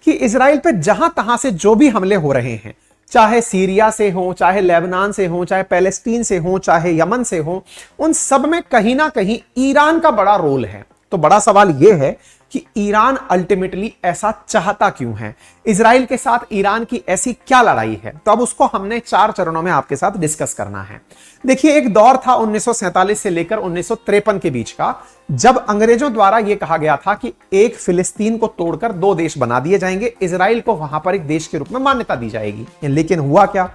कि इजराइल पे जहां तहां से जो भी हमले हो रहे हैं, चाहे सीरिया से हो, चाहे लेबनान से हो, चाहे पैलेस्टीन से हो, चाहे यमन से हो, उन सब में कहीं ना कहीं ईरान का बड़ा रोल है। तो बड़ा सवाल यह है कि ईरान अल्टीमेटली ऐसा चाहता क्यों है, इजराइल के साथ ईरान की ऐसी क्या लड़ाई है। तो अब उसको हमने 4 चरणों में आपके साथ डिस्कस करना है। देखिए, एक दौर था 1947 से लेकर 1953 के बीच का, जब अंग्रेजों द्वारा यह कहा गया था कि एक फिलिस्तीन को तोड़कर 2 देश बना दिए जाएंगे, इजराइल को वहां पर एक देश के रूप में मान्यता दी जाएगी। लेकिन हुआ क्या,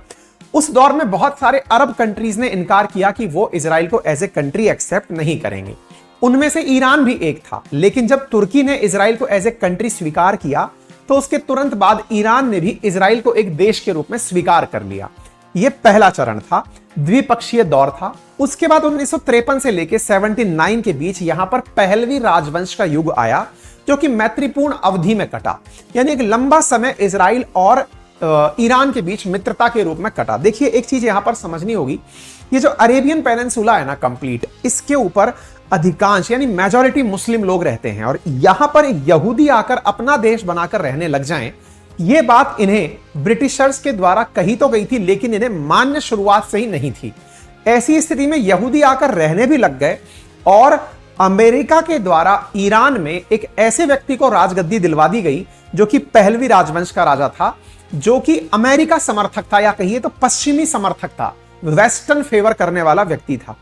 उस दौर में बहुत सारे अरब कंट्रीज ने इनकार किया कि वो इजराइल को एज ए कंट्री एक्सेप्ट नहीं करेंगे। उनमें से ईरान भी एक था। लेकिन जब तुर्की ने इजराइल को एज ए कंट्री स्वीकार किया, तो उसके तुरंत बाद ईरान ने भी इजराइल को एक देश के रूप में स्वीकार कर लिया। यह पहला चरण था, द्विपक्षीय दौर था। उसके बाद 1953 से लेकर 79 के बीच यहां पर पहलवी राजवंश का युग आया, जो कि मैत्रीपूर्ण अवधि में कटा, यानी एक लंबा समय इजराइल और ईरान के बीच मित्रता के रूप में कटा। देखिए, एक चीज यहां पर समझनी होगी, ये जो अरेबियन पेनिनसुला है ना कंप्लीट, इसके ऊपर अधिकांश यानी मेजॉरिटी मुस्लिम लोग रहते हैं, और यहां पर यहूदी आकर अपना देश बनाकर रहने लग जाएं, यह बात इन्हें ब्रिटिशर्स के द्वारा कही तो गई थी, लेकिन इन्हें मान्य शुरुआत से ही नहीं थी। ऐसी स्थिति में यहूदी आकर रहने भी लग गए, और अमेरिका के द्वारा ईरान में एक ऐसे व्यक्ति को राजगद्दी दिलवा दी गई जो कि पहलवी राजवंश का राजा था, जो कि अमेरिका समर्थक था, या कहिए तो पश्चिमी समर्थक था, वेस्टर्न फेवर करने वाला व्यक्ति था।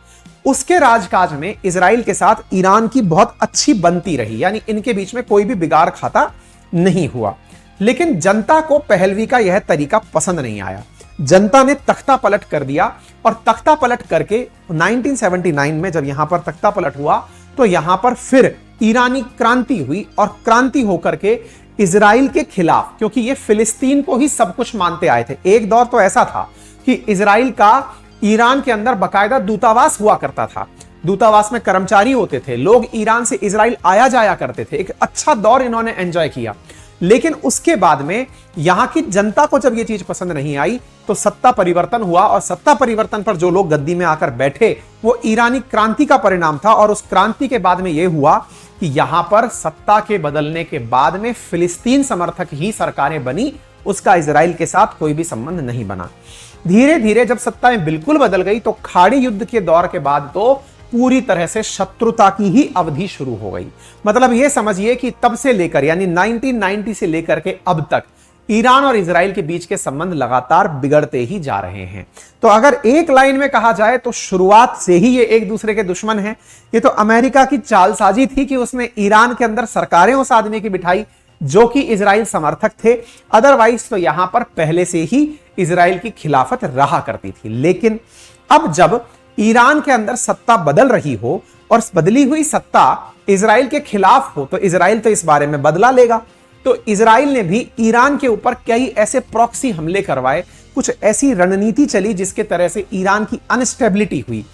उसके राजकाज में इजराइल के साथ ईरान की बहुत अच्छी बनती रही, यानी इनके बीच में कोई भी बिगाड़ खाता नहीं हुआ। लेकिन जनता को पहलवी का यह तरीका पसंद नहीं आया। जनता ने तख्ता पलट कर दिया, और तख्ता पलट करके 1979 में जब यहां पर तख्ता पलट हुआ, तो यहां पर फिर ईरानी क्रांति हुई, और क्रांति होकर के इजराइल के खिलाफ, क्योंकि ये फिलिस्तीन को ही सब कुछ मानते आए थे। एक दौर तो ऐसा था कि इजराइल का ईरान के अंदर बाकायदा दूतावास हुआ करता था, दूतावास में कर्मचारी होते थे, लोग ईरान से इजराइल आया जाया करते थे। एक अच्छा दौर इन्होंने एंजॉय किया। लेकिन उसके बाद में यहां की जनता को जब यह चीज पसंद नहीं आई, तो सत्ता परिवर्तन हुआ, और सत्ता परिवर्तन पर जो लोग गद्दी में आकर बैठे, वो ईरानी क्रांति का परिणाम था। और उस क्रांति के बाद में यह हुआ कि यहां पर सत्ता के बदलने के बाद में फिलिस्तीन समर्थक ही सरकारें बनी, उसका इजराइल के साथ कोई भी संबंध नहीं बना। धीरे धीरे जब सत्ताएं बिल्कुल बदल गई, तो खाड़ी युद्ध के दौर के बाद तो पूरी तरह से शत्रुता की ही अवधि शुरू हो गई। मतलब यह समझिए कि तब से लेकर, यानी 1990 से लेकर के अब तक ईरान और इजराइल के बीच के संबंध लगातार बिगड़ते ही जा रहे हैं। तो अगर एक लाइन में कहा जाए, तो शुरुआत से ही ये एक दूसरे के दुश्मन हैं। ये तो अमेरिका की चालसाजी थी कि उसने ईरान के अंदर सरकारें उस आदमी की बिठाई जो कि इजराइल समर्थक थे। अदरवाइज तो यहां पर पहले से ही इजराइल की खिलाफत रहा करती थी। लेकिन अब जब ईरान के अंदर सत्ता बदल रही हो, और बदली हुई सत्ता इजराइल के खिलाफ हो, तो इजराइल तो इस बारे में बदला लेगा। तो इजराइल ने भी ईरान के ऊपर कई ऐसे प्रॉक्सी हमले करवाए, कुछ ऐसी रणनीति चली जिसके तरह से ईरान की अनस्टेबिलिटी हुई।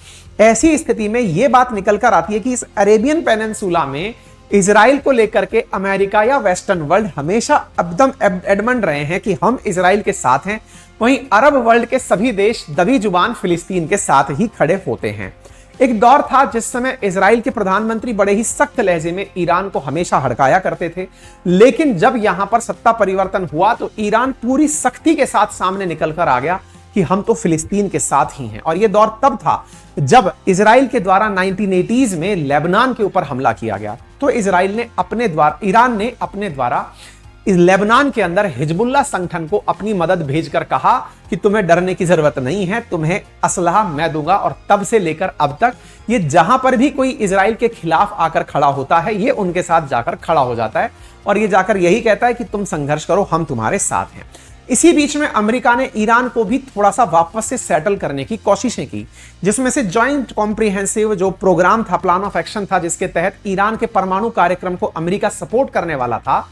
ऐसी स्थिति में यह बात निकल कर आती है कि इस अरेबियन पेनिनसुला में इजराइल को लेकर के अमेरिका या वेस्टर्न वर्ल्ड हमेशा एकदम एडमंड रहे हैं कि हम इजराइल के साथ हैं। वहीं अरब वर्ल्ड के सभी देश दबी जुबान फिलिस्तीन के साथ ही खड़े होते हैं। एक दौर था जिस समय इजराइल के प्रधानमंत्री बड़े ही सख्त लहजे में ईरान को हमेशा हड़काया करते थे। लेकिन जब यहां पर सत्ता परिवर्तन हुआ, तो ईरान पूरी सख्ती के साथ सामने निकल कर आ गया कि हम तो फिलिस्तीन के साथ ही हैं। और यह दौर तब था जब इजराइल के द्वारा 1980s में लेबनान के ऊपर हमला किया गया। तो ईरान ने अपने द्वारा इस लेबनान के अंदर हिजबुल्लाह संगठन को अपनी मदद भेजकर कहा कि तुम्हें डरने की जरूरत नहीं है, तुम्हें असलहा मैं दूंगा। और तब से लेकर अब तक ये जहां पर भी कोई इजराइल के खिलाफ आकर खड़ा होता है, ये उनके साथ जाकर खड़ा हो जाता है, और ये जाकर यही कहता है कि तुम संघर्ष करो, हम तुम्हारे साथ हैं। इसी बीच में अमेरिका ने ईरान को भी थोड़ा सा वापस से सेटल करने की कोशिशें की, जिसमें से जॉइंट कॉम्प्रिहेंसिव जो प्रोग्राम था, प्लान ऑफ एक्शन था, जिसके तहत ईरान के परमाणु कार्यक्रम को अमेरिका सपोर्ट करने वाला था,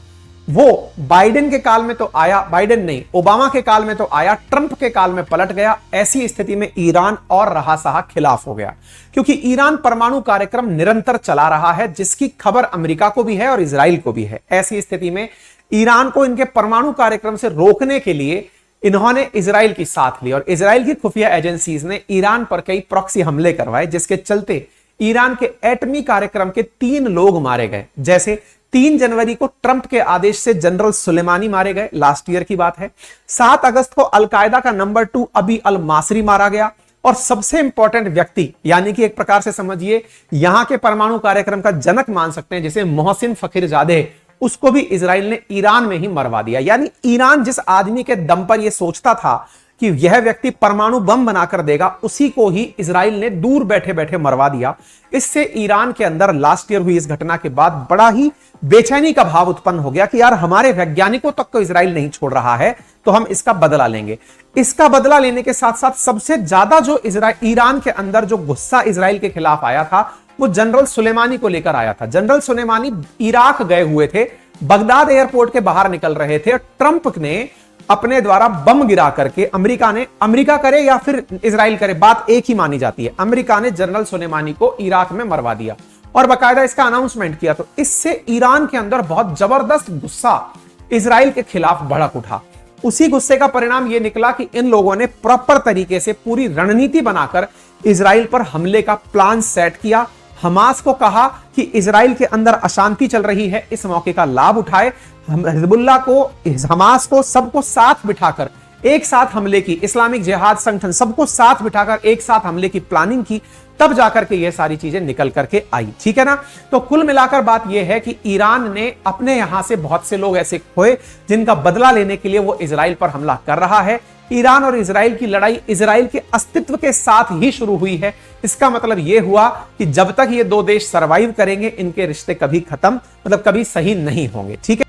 वो बाइडेन के काल में तो आया, बाइडेन नहीं, ओबामा के काल में तो आया, ट्रंप के काल में पलट गया। ऐसी स्थिति में ईरान और रहा सहा खिलाफ हो गया, क्योंकि ईरान परमाणु कार्यक्रम निरंतर चला रहा है, जिसकी खबर अमेरिका को भी है और इजराइल को भी है। ऐसी स्थिति में ईरान को इनके परमाणु कार्यक्रम से रोकने के लिए इन्होंने इजराइल की साथ ली, और इजराइल की खुफिया एजेंसीज ने ईरान पर कई प्रॉक्सी हमले करवाए, जिसके चलते ईरान के एटमी कार्यक्रम के 3 लोग मारे गए, जैसे 3 जनवरी को ट्रंप के आदेश से जनरल सुलेमानी मारे गए, लास्ट ईयर की बात है। 7 अगस्त को अलकायदा का नंबर 2 अबी अल मासरी मारा गया। और सबसे इंपॉर्टेंट व्यक्ति, यानी कि एक प्रकार से समझिए यहां के परमाणु कार्यक्रम का जनक मान सकते हैं, जिसे मोहसिन फखीरजादे, उसको भी इजराइल ने ईरान में ही मरवा दिया। यानी ईरान जिस आदमी के दम पर यह सोचता था कि यह व्यक्ति परमाणु बम बनाकर देगा, उसी को ही इजराइल ने दूर बैठे बैठे मरवा दिया। इससे ईरान के अंदर लास्ट ईयर हुई इस घटना के बाद बड़ा ही बेचैनी का भाव उत्पन्न हो गया कि यार हमारे वैज्ञानिकों तक को इजराइल नहीं छोड़ रहा है, तो हम इसका बदला लेंगे। इसका बदला लेने के साथ साथ सबसे ज्यादा जो ईरान के अंदर जो गुस्सा इजराइल के खिलाफ आया था, वो जनरल सुलेमानी को लेकर आया था। जनरल सुलेमानी इराक गए हुए थे, बगदाद एयरपोर्ट के बाहर निकल रहे थे, ट्रंप ने अपने द्वारा बम गिरा करके, अमेरिका करे या फिर इजराइल करे, बात एक ही मानी जाती है, अमेरिका ने जनरल सुलेमानी को इराक में मरवा दिया और बाकायदा इसका अनाउंसमेंट किया। तो इससे ईरान के अंदर बहुत जबरदस्त गुस्सा इजराइल के खिलाफ भड़क उठा। उसी गुस्से का परिणाम यह निकला कि इन लोगों ने प्रॉपर तरीके से पूरी रणनीति बनाकर इजराइल पर हमले का प्लान सेट किया। हमास को कहा कि इजराइल के अंदर अशांति चल रही है, इस मौके का लाभ उठाए। हिजबुल्लाह को, हमास को, सबको साथ बिठाकर एक साथ हमले की, इस्लामिक जिहाद संगठन सबको साथ बिठाकर एक साथ हमले की प्लानिंग की, तब जाकर के ये सारी चीजें निकल करके आई। ठीक है ना। तो कुल मिलाकर बात यह है कि ईरान ने अपने यहां से बहुत से लोग ऐसे खोए जिनका बदला लेने के लिए वो इजराइल पर हमला कर रहा है। ईरान और इजराइल की लड़ाई इजराइल के अस्तित्व के साथ ही शुरू हुई है। इसका मतलब यह हुआ कि जब तक ये दो देश सरवाइव करेंगे, इनके रिश्ते कभी खत्म, मतलब कभी सही नहीं होंगे। ठीक है।